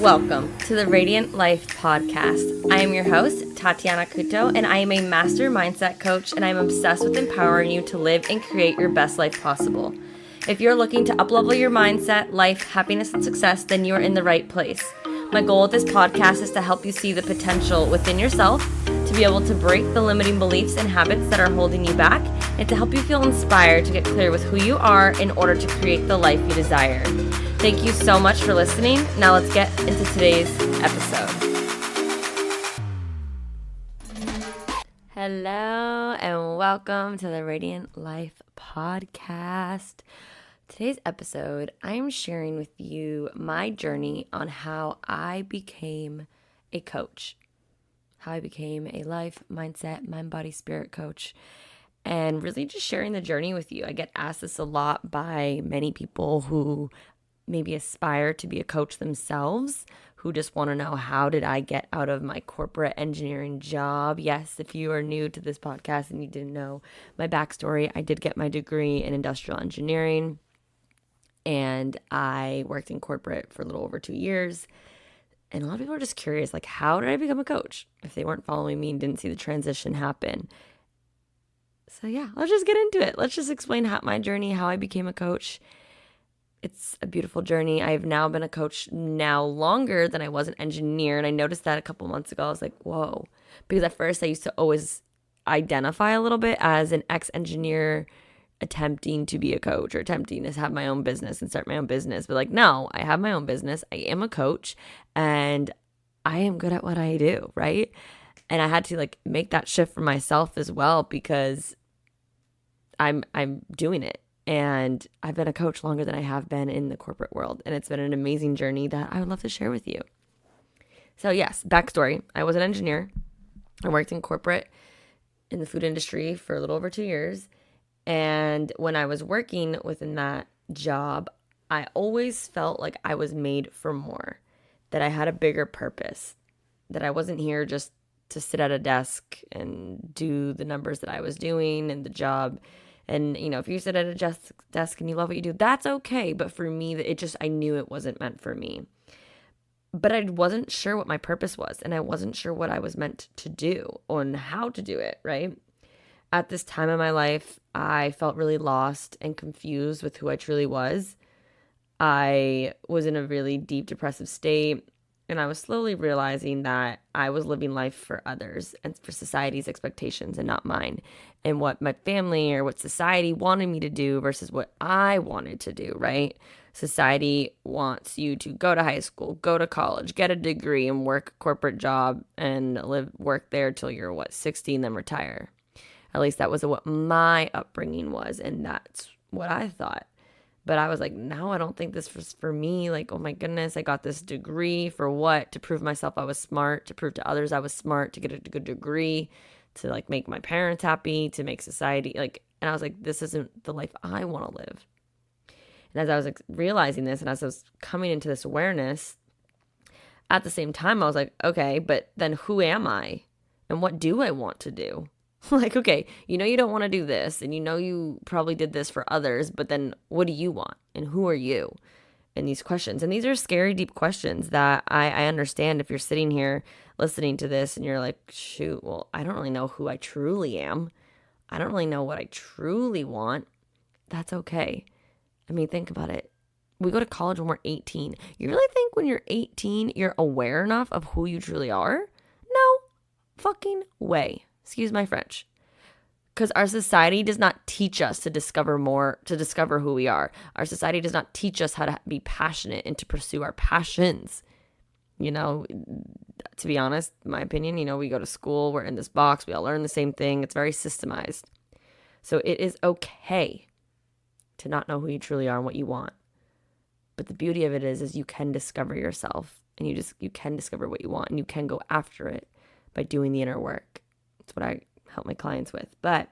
Welcome to the Radiant Life podcast. I am your host, Tatiana, and I am a master mindset coach, and I'm obsessed with empowering you to live and create your best life possible. If you're looking to uplevel your mindset, life, happiness, and success, then you are in the right place. My goal with this podcast is to help you see the potential within yourself, to be able to break the limiting beliefs and habits that are holding you back, and to help you feel inspired to get clear with who you are in order to create the life you desire. Thank you so much for listening. Now let's get into today's episode. Hello and welcome to the Radiant Life podcast. Today's episode, I'm sharing with you my journey on how I became a coach, how I became a life, mindset, mind, body, spirit coach, and really just sharing the journey with you. I get asked this a lot by many people who maybe aspire to be a coach themselves, who just want to know, how did I get out of my corporate engineering job? Yes, if you are new to this podcast and you didn't know my backstory, I did get my degree in industrial engineering, and I worked in corporate for a little over 2 years. And a lot of people are just curious, like, how did I become a coach if they weren't following me and didn't see the transition happen? So yeah, let's just get into it. Let's just explain my journey, how I became a coach. It's a beautiful journey. I've now been a coach now longer than I was an engineer. And I noticed that a couple months ago. I was like, whoa. Because at first I used to always identify a little bit as an ex-engineer attempting to be a coach or attempting to have my own business and start my own business. But like, no, I have my own business. I am a coach and I am good at what I do, right? And I had to like make that shift for myself as well, because I'm doing it. And I've been a coach longer than I have been in the corporate world. And it's been an amazing journey that I would love to share with you. So yes, backstory. I was an engineer. I worked in corporate in the food industry for a little over 2 years. And when I was working within that job, I always felt like I was made for more, that I had a bigger purpose, that I wasn't here just to sit at a desk and do the numbers that I was doing and the job. And, you know, if you sit at a desk and you love what you do, that's okay. But for me, I knew it wasn't meant for me. But I wasn't sure what my purpose was. And I wasn't sure what I was meant to do and how to do it, right? At this time in my life, I felt really lost and confused with who I truly was. I was in a really deep depressive state. And I was slowly realizing that I was living life for others and for society's expectations and not mine, and what my family or what society wanted me to do versus what I wanted to do, right? Society wants you to go to high school, go to college, get a degree, and work a corporate job and work there till you're 60 and then retire. At least that was what my upbringing was, and that's what I thought. But I was like, no, I don't think this was for me. Like, oh my goodness, I got this degree for what? To prove myself I was smart, to prove to others I was smart, to get a good degree, to like make my parents happy, to make society and I was like, this isn't the life I want to live. And as I was realizing this, and as I was coming into this awareness, at the same time, I was like, okay, but then who am I? And what do I want to do? Like, okay, you know you don't want to do this, and you know you probably did this for others, but then what do you want? And who are you? And these questions. And these are scary, deep questions that I understand if you're sitting here listening to this and you're like, shoot, well, I don't really know who I truly am. I don't really know what I truly want. That's okay. I mean, think about it. We go to college when we're 18. You really think when you're 18, you're aware enough of who you truly are? No fucking way. Excuse my French. Because our society does not teach us to discover who we are. Our society does not teach us how to be passionate and to pursue our passions. You know, to be honest, my opinion, you know, we go to school, we're in this box, we all learn the same thing. It's very systemized. So it is okay to not know who you truly are and what you want. But the beauty of it is you can discover yourself, and you can discover what you want, and you can go after it by doing the inner work. That's what I help my clients with. But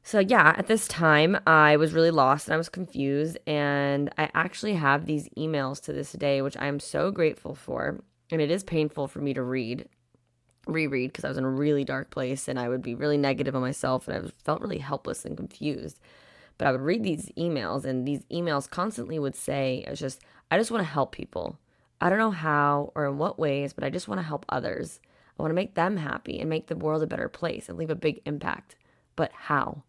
so yeah, at this time I was really lost and I was confused, and I actually have these emails to this day, which I am so grateful for. And it is painful for me to reread because I was in a really dark place and I would be really negative on myself, and I felt really helpless and confused. But I would read these emails, and these emails constantly would say, I just want to help people. I don't know how or in what ways, but I just want to help others. I want to make them happy and make the world a better place and leave a big impact. But how?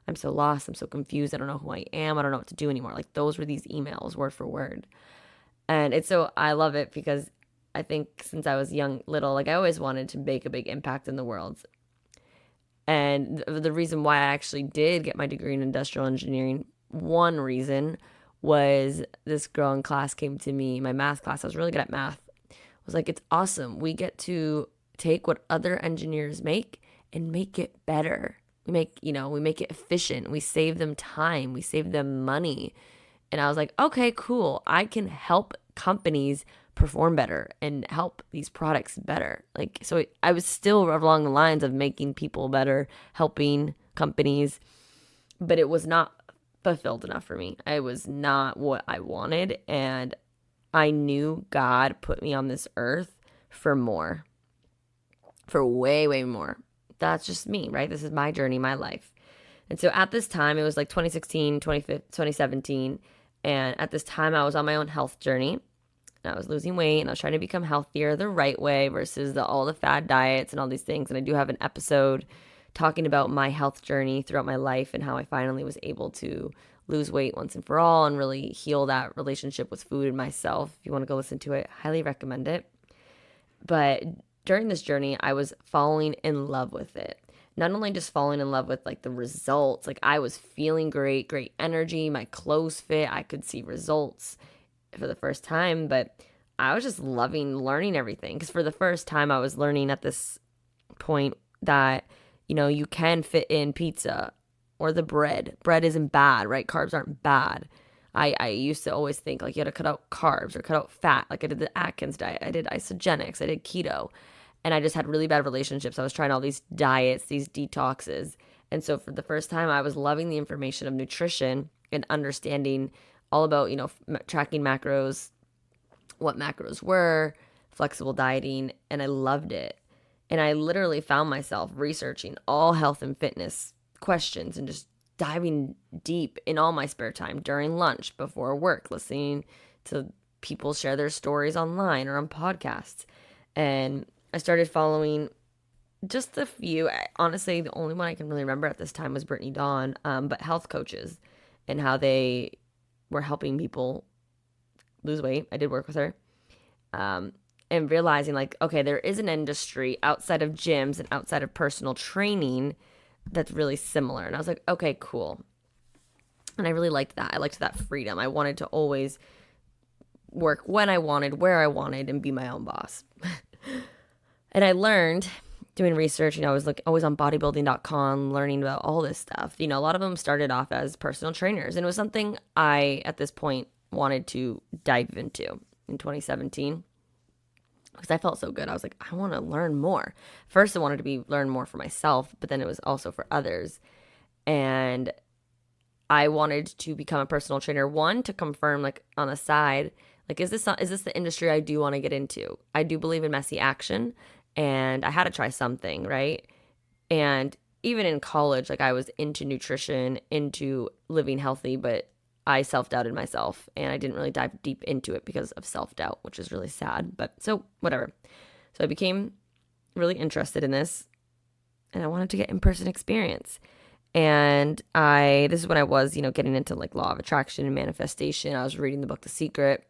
I'm so lost. I'm so confused. I don't know who I am. I don't know what to do anymore. Like those were these emails word for word. And it's so, I love it because I think since I was little, like I always wanted to make a big impact in the world. And the reason why I actually did get my degree in industrial engineering, one reason was this girl in class came to me, my math class. I was really good at math. I was like, it's awesome. We get to take what other engineers make and make it better. We make it efficient. We save them time. We save them money. And I was like, okay, cool. I can help companies perform better and help these products better. Like, so I was still along the lines of making people better, helping companies, but it was not fulfilled enough for me. It was not what I wanted. And I knew God put me on this earth for more, for way, way more. That's just me, right? This is my journey, my life. And so at this time, it was like 2016, 2017. And at this time, I was on my own health journey. And I was losing weight and I was trying to become healthier the right way versus all the fad diets and all these things. And I do have an episode talking about my health journey throughout my life and how I finally was able to lose weight once and for all and really heal that relationship with food and myself. If you want to go listen to it, highly recommend it. But during this journey, I was falling in love with it. Not only just falling in love with like the results, like I was feeling great energy, my clothes fit, I could see results for the first time, but I was just loving learning everything. Because for the first time, I was learning at this point that, you can fit in pizza or the bread. Bread isn't bad, right? Carbs aren't bad. I used to always think like you had to cut out carbs or cut out fat. Like I did the Atkins diet, I did isogenics, I did keto. And I just had really bad relationships. I was trying all these diets, these detoxes. And so for the first time, I was loving the information of nutrition and understanding all about, tracking macros, what macros were, flexible dieting, and I loved it. And I literally found myself researching all health and fitness questions and just diving deep in all my spare time during lunch, before work, listening to people share their stories online or on podcasts. And I started following just a few. Honestly, the only one I can really remember at this time was Brittany Dawn, but health coaches and how they were helping people lose weight. I did work with her. And realizing like, okay, there is an industry outside of gyms and outside of personal training that's really similar. And I was like, okay, cool. And I really liked that. I liked that freedom. I wanted to always work when I wanted, where I wanted, and be my own boss. And I learned doing research, I was like always on bodybuilding.com learning about all this stuff. A lot of them started off as personal trainers, and it was something I, at this point, wanted to dive into in 2017 because I felt so good. I was like, I want to learn more. First, I wanted to learn more for myself, but then it was also for others. And I wanted to become a personal trainer, one, to confirm like on the side, like, is this the industry I do want to get into? I do believe in messy action. And I had to try something, right? And even in college, like I was into nutrition, into living healthy, but I self-doubted myself and I didn't really dive deep into it because of self-doubt, which is really sad, but so whatever. So I became really interested in this and I wanted to get in-person experience. And this is when I was, getting into like law of attraction and manifestation. I was reading the book, The Secret,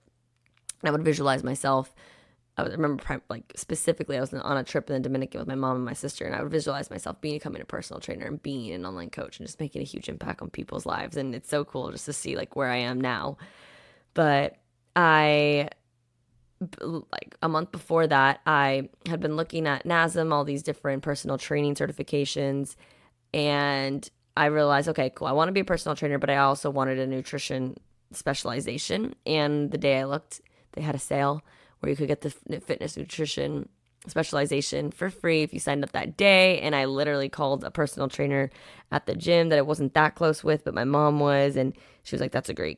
and I would visualize myself. I remember like specifically I was on a trip in the Dominican with my mom and my sister, and I would visualize myself becoming a personal trainer and being an online coach and just making a huge impact on people's lives. And it's so cool just to see like where I am now. But like a month before that, I had been looking at NASM, all these different personal training certifications. And I realized, okay, cool. I want to be a personal trainer, but I also wanted a nutrition specialization. And the day I looked, they had a sale where you could get the fitness nutrition specialization for free if you signed up that day. And I literally called a personal trainer at the gym that I wasn't that close with, but my mom was. And she was like, that's a great,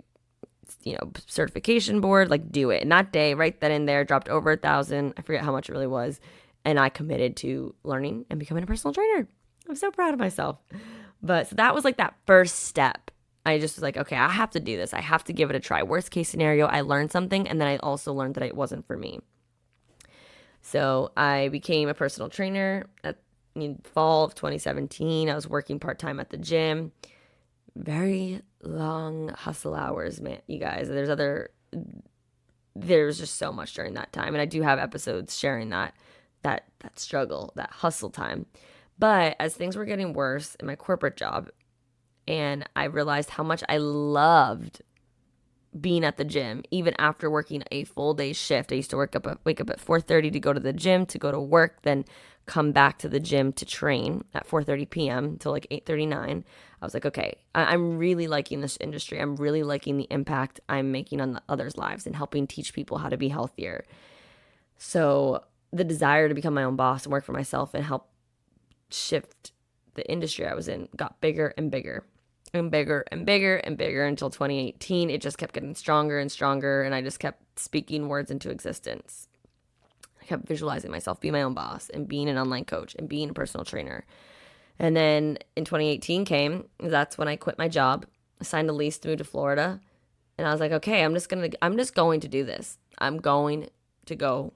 certification board, like do it. And that day, right then and there, dropped over $1,000. I forget how much it really was. And I committed to learning and becoming a personal trainer. I'm so proud of myself. But so that was like that first step I just was like, okay, I have to do this. I have to give it a try. Worst case scenario, I learned something, and then I also learned that it wasn't for me. So I became a personal trainer in fall of 2017. I was working part-time at the gym. Very long hustle hours, man, you guys. There's just so much during that time. And I do have episodes sharing that struggle, that hustle time. But as things were getting worse in my corporate job, and I realized how much I loved being at the gym, even after working a full day shift. I used to wake up at 4:30 to go to the gym, to go to work, then come back to the gym to train at 4:30 p.m. until like 8:39. I was like, okay, I'm really liking this industry. I'm really liking the impact I'm making on others' lives and helping teach people how to be healthier. So the desire to become my own boss and work for myself and help shift the industry I was in got bigger and bigger and bigger and bigger and bigger until 2018. It just kept getting stronger and stronger, and I just kept speaking words into existence. I kept visualizing myself being my own boss and being an online coach and being a personal trainer. And then in 2018 came, that's when I quit my job, signed a lease to move to Florida, and I was like, okay, I'm just going to do this. I'm going to go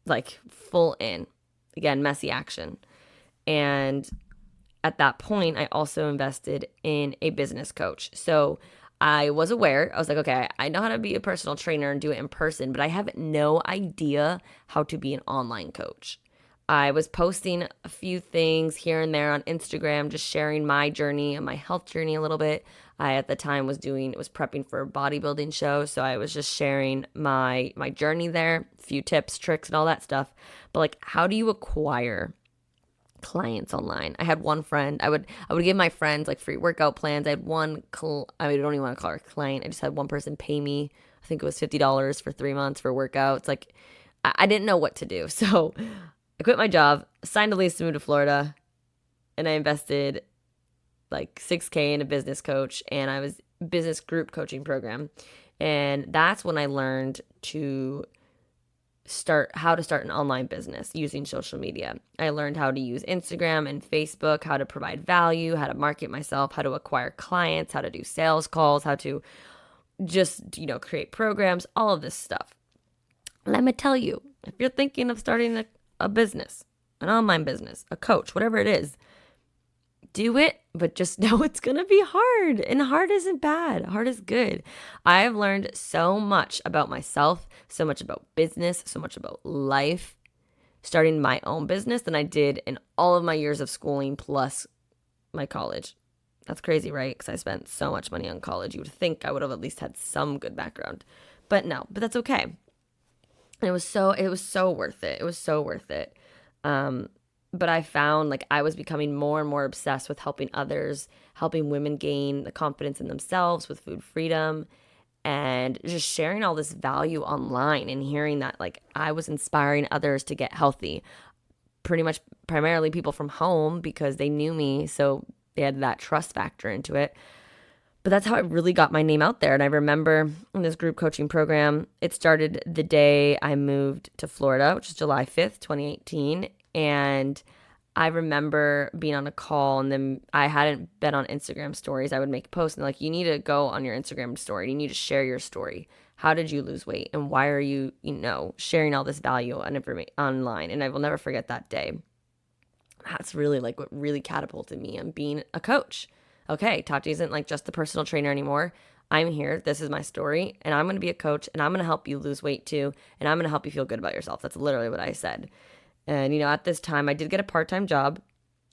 like full in. Again, messy action. And at that point, I also invested in a business coach. So I was aware. I was like, okay, I know how to be a personal trainer and do it in person, but I have no idea how to be an online coach. I was posting a few things here and there on Instagram, just sharing my journey and my health journey a little bit. I, at the time, was prepping for a bodybuilding show, so I was just sharing my journey there, a few tips, tricks, and all that stuff. But like, how do you acquire clients online? I had one friend. I would give my friends like free workout plans. I had one. I don't even want to call her a client. I just had one person pay me. I think it was $50 for 3 months for workouts. Like, I didn't know what to do, so I quit my job, signed a lease to move to Florida, and I invested like $6,000 in a business coach, and I was business group coaching program. And that's when I learned how to start an online business using social media. I learned how to use Instagram and Facebook, how to provide value, how to market myself, how to acquire clients, how to do sales calls, how to just, create programs, all of this stuff. Let me tell you, if you're thinking of starting a business, an online business, a coach, whatever it is, do it, but just know it's going to be hard. And hard isn't bad. Hard is good. I've learned so much about myself, so much about business, so much about life, starting my own business than I did in all of my years of schooling plus my college. That's crazy, right? Because I spent so much money on college. You would think I would have at least had some good background. But no, but that's okay. And it was so worth it. It was so worth it. But I found like I was becoming more and more obsessed with helping others, helping women gain the confidence in themselves with food freedom, and just sharing all this value online and hearing that like I was inspiring others to get healthy. Pretty much primarily people from home because they knew me, so they had that trust factor into it. But that's how I really got my name out there. And I remember in this group coaching program, it started the day I moved to Florida, which is July 5th, 2018. And I remember being on a call, and then I hadn't been on Instagram stories. I would make a post and like, you need to go on your Instagram story. You need to share your story. How did you lose weight? And why are you, sharing all this value on online? And I will never forget that day. That's really like what really catapulted me on being a coach. Okay, Tati isn't like just the personal trainer anymore. I'm here. This is my story, and I'm going to be a coach, and I'm going to help you lose weight too, and I'm going to help you feel good about yourself. That's literally what I said. And, at this time I did get a part-time job.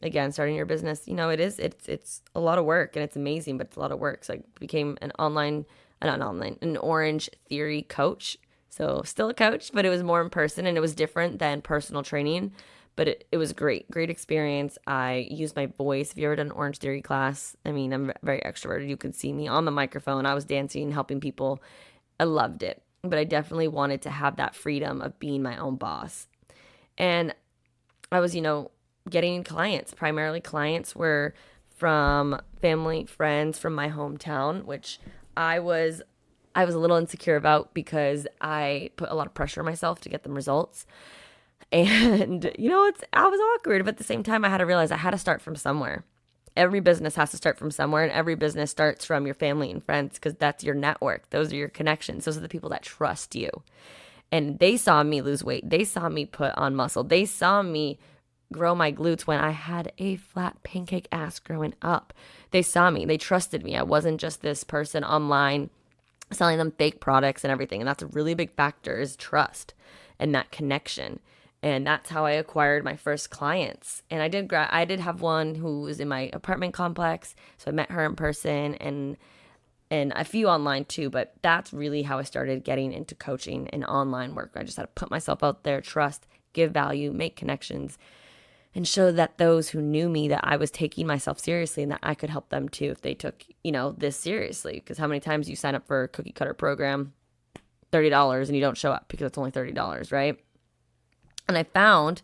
Again, starting your business, it's a lot of work, and it's amazing, but it's a lot of work. So I became an Orange Theory coach. So still a coach, but it was more in person, and it was different than personal training, but it was great experience. I used my voice. If you ever done an Orange Theory class, I'm very extroverted. You could see me on the microphone. I was dancing, helping people. I loved it, but I definitely wanted to have that freedom of being my own boss. And I was, getting clients. Primarily clients were from family, friends from my hometown, which I was a little insecure about because I put a lot of pressure on myself to get them results. And, I was awkward, but at the same time, I had to realize I had to start from somewhere. Every business has to start from somewhere, and every business starts from your family and friends, because that's your network. Those are your connections. Those are the people that trust you. And they saw me lose weight. They saw me put on muscle. They saw me grow my glutes when I had a flat pancake ass growing up. They saw me. They trusted me. I wasn't just this person online selling them fake products and everything. And that's a really big factor, is trust and that connection. And that's how I acquired my first clients. And I did have one who was in my apartment complex. So I met her in person, and a few online too, but that's really how I started getting into coaching and online work. I just had to put myself out there, trust, give value, make connections, and show that those who knew me that I was taking myself seriously and that I could help them too if they took, this seriously. Because how many times you sign up for a cookie cutter program, $30, and you don't show up because it's only $30, right? And I found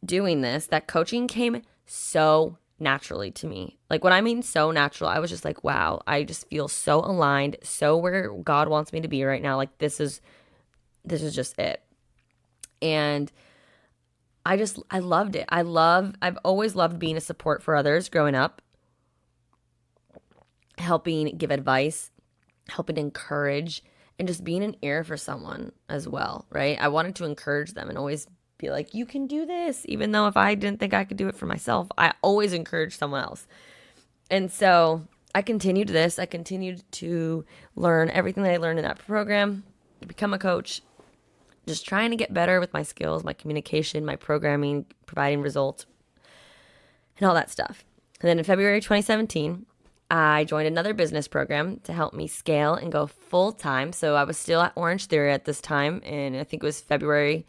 doing this that coaching came so naturally to me. Like, when I mean so natural, I was just like, wow, I just feel so aligned, so where God wants me to be right now. Like, this is just it. And I loved it. I've always loved being a support for others growing up, helping give advice, helping encourage, and just being an ear for someone as well, right? I wanted to encourage them and always be like, you can do this. Even though if I didn't think I could do it for myself, I always encouraged someone else. And so I continued this. I continued to learn everything that I learned in that program, to become a coach, just trying to get better with my skills, my communication, my programming, providing results, and all that stuff. And then in February 2017, I joined another business program to help me scale and go full time. So I was still at Orange Theory at this time, and I think it was February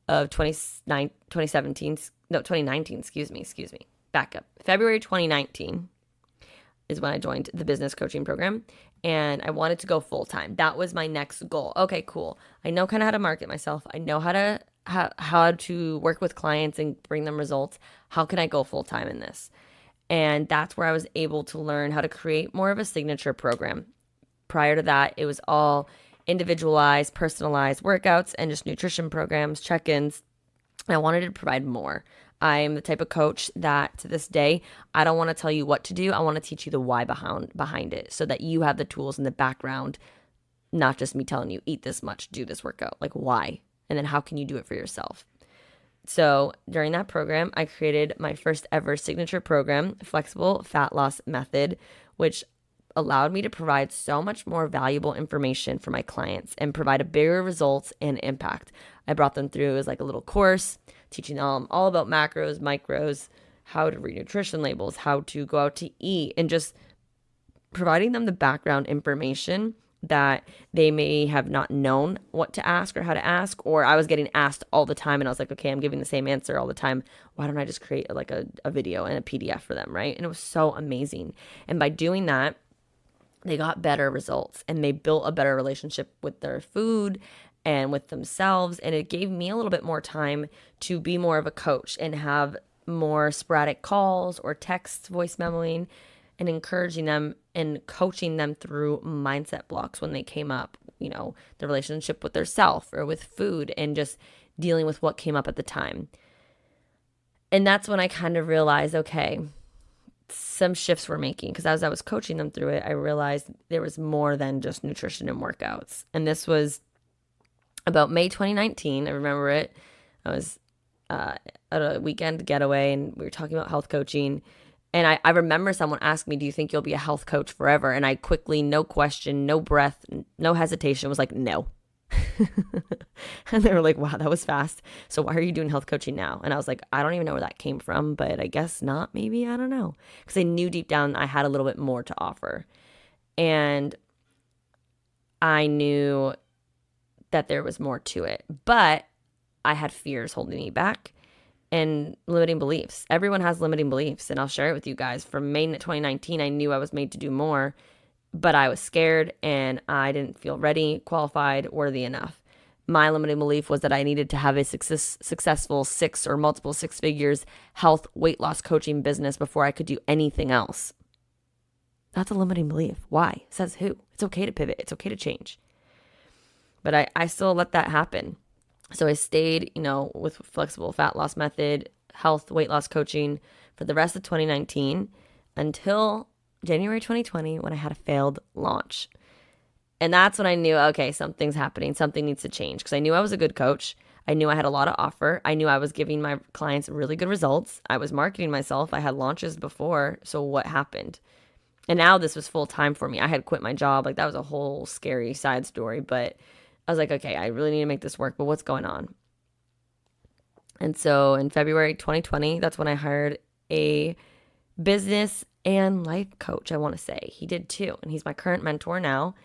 of 2019, excuse me. Back up. February 2019 is when I joined the business coaching program, and I wanted to go full time. That was my next goal. Okay, cool. I know kind of how to market myself. I know how to work with clients and bring them results. How can I go full time in this? And that's where I was able to learn how to create more of a signature program. Prior to that, it was all individualized, personalized workouts and just nutrition programs, check-ins. And I wanted to provide more. I'm the type of coach that to this day, I don't want to tell you what to do. I want to teach you the why behind it, so that you have the tools in the background, not just me telling you, eat this much, do this workout. Like, why? And then how can you do it for yourself? So during that program, I created my first ever signature program, Flexible Fat Loss Method, which allowed me to provide so much more valuable information for my clients and provide a bigger results and impact. I brought them through as like a little course, teaching them all about macros, micros, how to read nutrition labels, how to go out to eat, and just providing them the background information that they may have not known what to ask or how to ask, or I was getting asked all the time and I was like, okay, I'm giving the same answer all the time. Why don't I just create like a video and a PDF for them, right? And it was so amazing. And by doing that, they got better results and they built a better relationship with their food and with themselves. And it gave me a little bit more time to be more of a coach and have more sporadic calls or texts, voice memoing, and encouraging them and coaching them through mindset blocks when they came up, the relationship with their self or with food, and just dealing with what came up at the time. And that's when I kind of realized, okay, some shifts were making, because as I was coaching them through it, I realized there was more than just nutrition and workouts. And this was about May 2019. I remember it. I was at a weekend getaway and we were talking about health coaching. And I remember someone asked me, do you think you'll be a health coach forever? And I quickly, no question, no breath, no hesitation, was like, no. And they were like, wow, that was fast. So why are you doing health coaching now? And I was like, I don't even know where that came from, but I guess not, maybe, I don't know. Because I knew deep down I had a little bit more to offer. And I knew that there was more to it. But I had fears holding me back. And limiting beliefs. Everyone has limiting beliefs, and I'll share it with you guys. From May 2019, I knew I was made to do more, but I was scared and I didn't feel ready, qualified, worthy enough. My limiting belief was that I needed to have a successful 6 or multiple 6 figures health weight loss coaching business before I could do anything else. That's a limiting belief. Why? Says who? It's okay to pivot. It's okay to change. But I still let that happen. So I stayed, with Flexible Fat Loss Method, health, weight loss coaching for the rest of 2019. until January 2020 when I had a failed launch. And that's when I knew, okay, something's happening. Something needs to change, because I knew I was a good coach. I knew I had a lot to offer. I knew I was giving my clients really good results. I was marketing myself. I had launches before. So what happened? And now this was full time for me. I had quit my job. Like, that was a whole scary side story. But I was like, okay, I really need to make this work. But what's going on? And so in February 2020, that's when I hired a business and life coach, I want to say. He did too. And he's my current mentor now.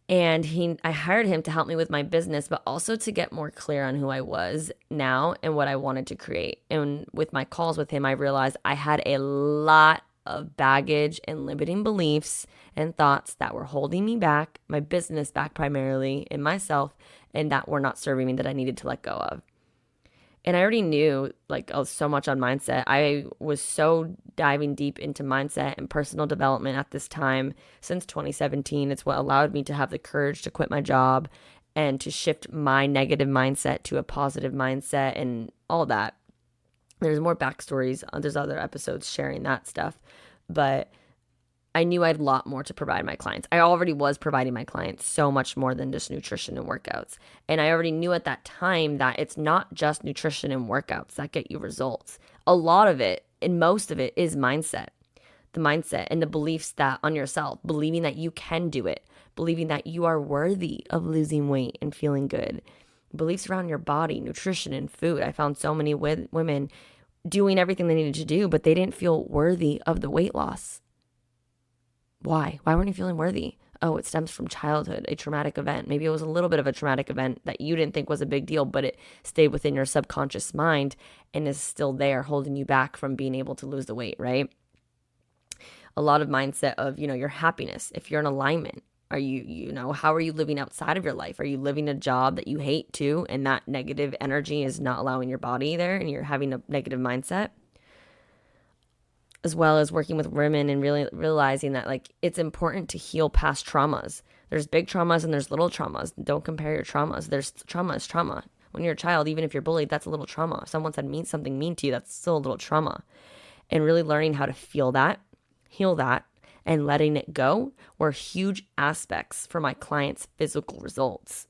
And I hired him to help me with my business, but also to get more clear on who I was now and what I wanted to create. And with my calls with him, I realized I had a lot of baggage and limiting beliefs and thoughts that were holding me back, my business back primarily, and myself, and that were not serving me, that I needed to let go of. And I already knew so much on mindset. I was so diving deep into mindset and personal development at this time since 2017. It's what allowed me to have the courage to quit my job and to shift my negative mindset to a positive mindset and all that. There's more backstories. There's other episodes sharing that stuff. But I knew I had a lot more to provide my clients. I already was providing my clients so much more than just nutrition and workouts. And I already knew at that time that it's not just nutrition and workouts that get you results. A lot of it, and most of it, is mindset. The mindset and the beliefs that on yourself, believing that you can do it, believing that you are worthy of losing weight and feeling good. Beliefs around your body, nutrition, and food. I found so many women doing everything they needed to do, but they didn't feel worthy of the weight loss. Why? Why weren't you feeling worthy? Oh, it stems from childhood, a traumatic event. Maybe it was a little bit of a traumatic event that you didn't think was a big deal, but it stayed within your subconscious mind and is still there holding you back from being able to lose the weight, right? A lot of mindset of, your happiness. If you're in alignment, are how are you living outside of your life? Are you living a job that you hate too, and that negative energy is not allowing your body there and you're having a negative mindset? As well as working with women and really realizing that it's important to heal past traumas. There's big traumas and there's little traumas. Don't compare your traumas. There's trauma is trauma. When you're a child, even if you're bullied, that's a little trauma. If someone said something mean to you, that's still a little trauma. And really learning how to feel that, heal that, and letting it go were huge aspects for my clients' physical results.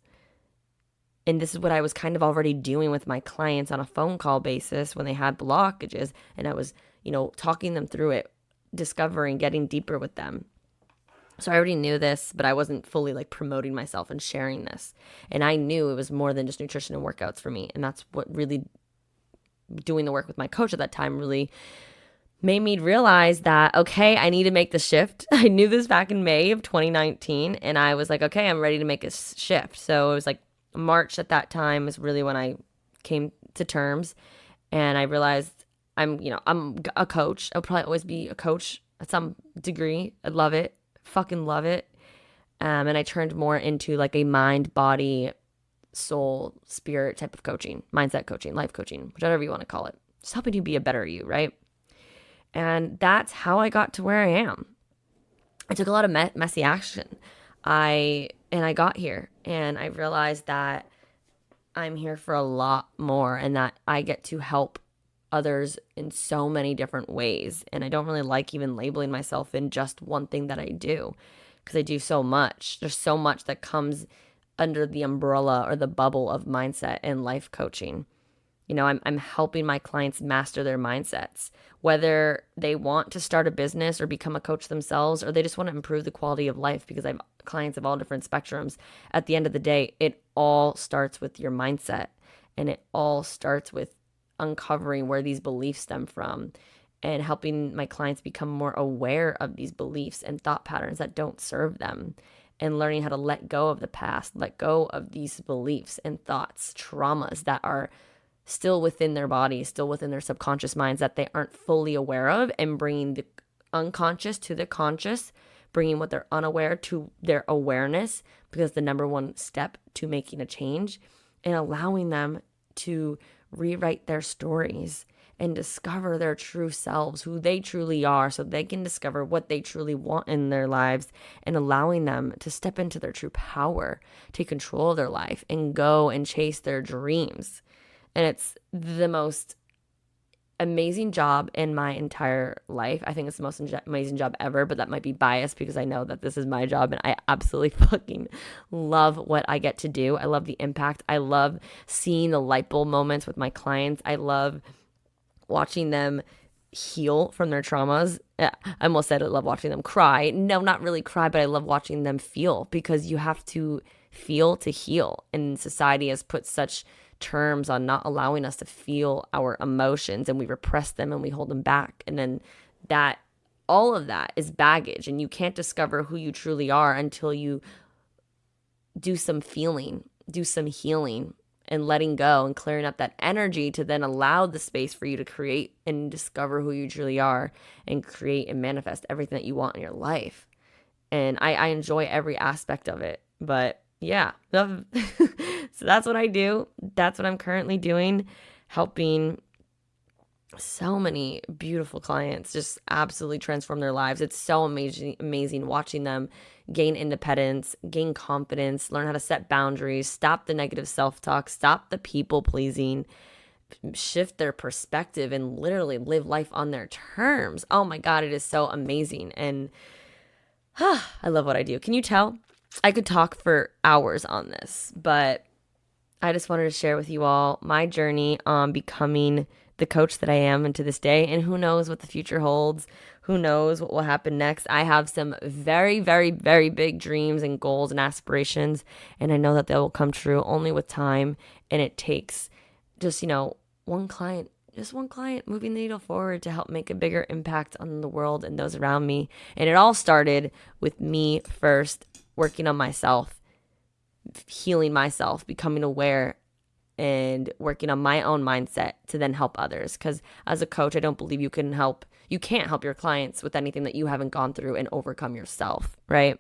And this is what I was kind of already doing with my clients on a phone call basis when they had blockages, and I was talking them through it, discovering, getting deeper with them. So I already knew this, but I wasn't fully promoting myself and sharing this. And I knew it was more than just nutrition and workouts for me. And that's what really doing the work with my coach at that time really made me realize that, okay, I need to make the shift. I knew this back in May of 2019, and I was like, okay, I'm ready to make a shift. So it was March at that time is really when I came to terms, and I realized I'm a coach. I'll probably always be a coach at some degree. I love it. Fucking love it. And I turned more into a mind, body, soul, spirit type of coaching, mindset coaching, life coaching, whichever you want to call it. Just helping you be a better you, right? And that's how I got to where I am. I took a lot of messy action. I got here, and I realized that I'm here for a lot more, and that I get to help others in so many different ways. And I don't really like even labeling myself in just one thing that I do, because I do so much. There's so much that comes under the umbrella or the bubble of mindset and life coaching. I'm helping my clients master their mindsets, whether they want to start a business or become a coach themselves, or they just want to improve the quality of life, because I have clients of all different spectrums. At the end of the day, it all starts with your mindset, and it all starts with uncovering where these beliefs stem from and helping my clients become more aware of these beliefs and thought patterns that don't serve them, and learning how to let go of the past, let go of these beliefs and thoughts, traumas that are still within their bodies, still within their subconscious minds that they aren't fully aware of, and bringing the unconscious to the conscious, bringing what they're unaware to their awareness, because the number one step to making a change, and allowing them to rewrite their stories and discover their true selves, who they truly are, so they can discover what they truly want in their lives, and allowing them to step into their true power, take control of their life, and go and chase their dreams. And it's the most amazing job in my entire life. I think it's the most amazing job ever, but that might be biased because I know that this is my job and I absolutely fucking love what I get to do. I love the impact. I love seeing the light bulb moments with my clients. I love watching them heal from their traumas. I almost said I love watching them cry. No, not really cry, but I love watching them feel, because you have to feel to heal. And society has put such terms on not allowing us to feel our emotions, and we repress them and we hold them back. And then that, all of that is baggage, and you can't discover who you truly are until you do some feeling, do some healing, and letting go and clearing up that energy to then allow the space for you to create and discover who you truly are and create and manifest everything that you want in your life. And I enjoy every aspect of it. But yeah, so that's what I do. That's what I'm currently doing, helping so many beautiful clients just absolutely transform their lives. It's so amazing watching them gain independence, gain confidence, learn how to set boundaries, stop the negative self-talk, stop the people pleasing, shift their perspective, and literally live life on their terms. Oh my God, it is so amazing. And I love what I do. Can you tell? I could talk for hours on this, but I just wanted to share with you all my journey on becoming the coach that I am and to this day. And who knows what the future holds? Who knows what will happen next? I have some very, very, very big dreams and goals and aspirations. And I know that they will come true only with time. And it takes just, one client moving the needle forward to help make a bigger impact on the world and those around me. And it all started with me first working on myself, healing myself, becoming aware, and working on my own mindset to then help others. Because as a coach, I don't believe you can't help your clients with anything that you haven't gone through and overcome yourself, right?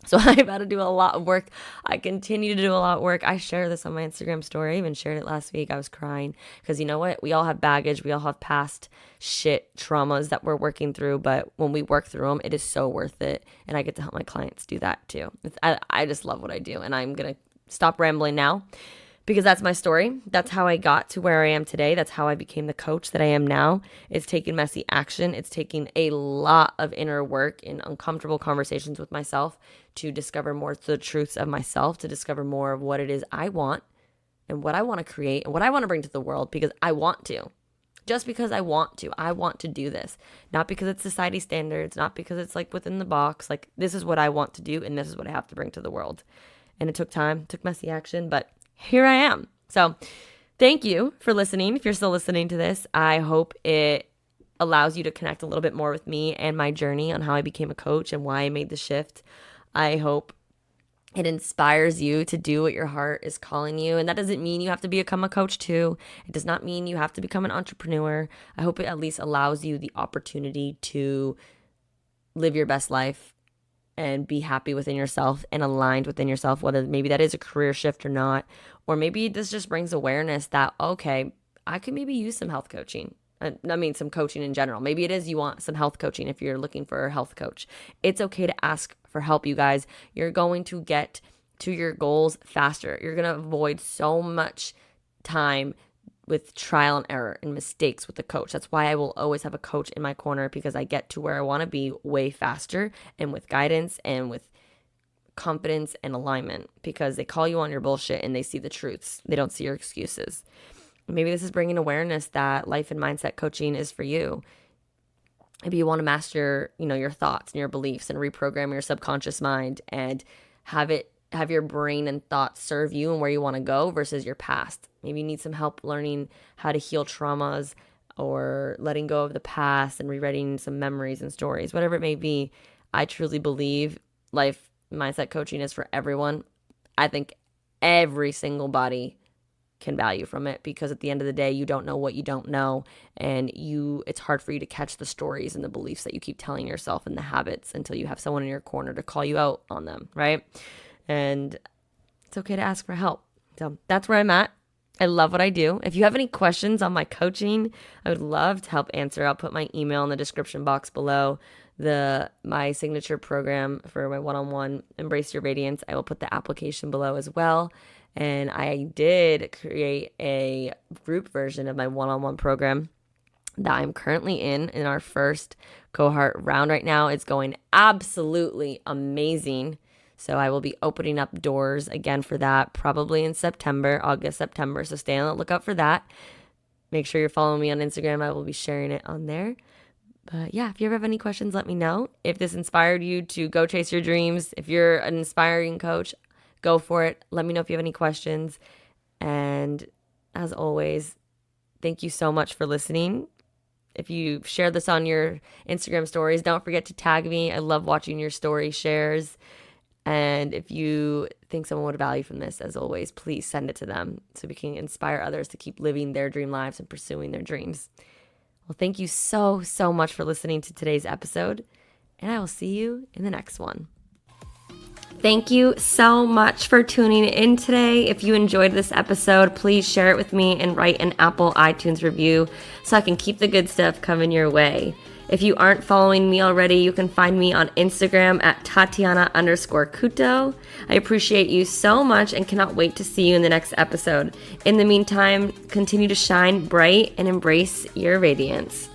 So I've had to do a lot of work. I continue to do a lot of work. I share this on my Instagram story. I even shared it last week. I was crying because you know what? We all have baggage. We all have past shit traumas that we're working through. But when we work through them, it is so worth it. And I get to help my clients do that too. I just love what I do. And I'm going to stop rambling now, because that's my story. That's how I got to where I am today. That's how I became the coach that I am now. It's taking messy action. It's taking a lot of inner work and uncomfortable conversations with myself to discover more the truths of myself, to discover more of what it is I want and what I want to create and what I want to bring to the world, because I want to. Just because I want to do this. Not because it's society standards, not because it's like within the box. Like, this is what I want to do and this is what I have to bring to the world. And it took time, took messy action, but here I am. So thank you for listening. If you're still listening to this, I hope it allows you to connect a little bit more with me and my journey on how I became a coach and why I made the shift. I hope it inspires you to do what your heart is calling you. And that doesn't mean you have to become a coach too. It does not mean you have to become an entrepreneur. I hope it at least allows you the opportunity to live your best life and be happy within yourself and aligned within yourself, whether maybe that is a career shift or not, or maybe this just brings awareness that, okay, I could maybe use some health coaching. I mean, some coaching in general. Maybe it is you want some health coaching if you're looking for a health coach. It's okay to ask for help, you guys. You're going to get to your goals faster. You're going to avoid so much time with trial and error and mistakes with a coach. That's why I will always have a coach in my corner, because I get to where I want to be way faster and with guidance and with confidence and alignment, because they call you on your bullshit and they see the truths. They don't see your excuses. Maybe this is bringing awareness that life and mindset coaching is for you. Maybe you want to master, your thoughts and your beliefs and reprogram your subconscious mind and have your brain and thoughts serve you and where you want to go versus your past. Maybe you need some help learning how to heal traumas or letting go of the past and rewriting some memories and stories, whatever it may be. I truly believe life mindset coaching is for everyone. I think every single body can value from it, because at the end of the day, you don't know what you don't know, and it's hard for you to catch the stories and the beliefs that you keep telling yourself and the habits until you have someone in your corner to call you out on them, right? And it's okay to ask for help. So that's where I'm at. I love what I do. If you have any questions on my coaching, I would love to help answer. I'll put my email in the description box below. My signature program for my one-on-one Embrace Your Radiance, I will put the application below as well. And I did create a group version of my one-on-one program that I'm currently in our first cohort round right now. It's going absolutely amazing. So I will be opening up doors again for that probably in August, September. So stay on the lookout for that. Make sure you're following me on Instagram. I will be sharing it on there. But yeah, if you ever have any questions, let me know. If this inspired you to go chase your dreams, if you're an inspiring coach, go for it. Let me know if you have any questions. And as always, thank you so much for listening. If you share this on your Instagram stories, don't forget to tag me. I love watching your story shares. And if you think someone would value from this, as always, please send it to them so we can inspire others to keep living their dream lives and pursuing their dreams. Well, thank you so, so much for listening to today's episode, and I will see you in the next one. Thank you so much for tuning in today. If you enjoyed this episode, please share it with me and write an Apple iTunes review so I can keep the good stuff coming your way. If you aren't following me already, you can find me on Instagram at Tatiana_Kuto. I appreciate you so much and cannot wait to see you in the next episode. In the meantime, continue to shine bright and embrace your radiance.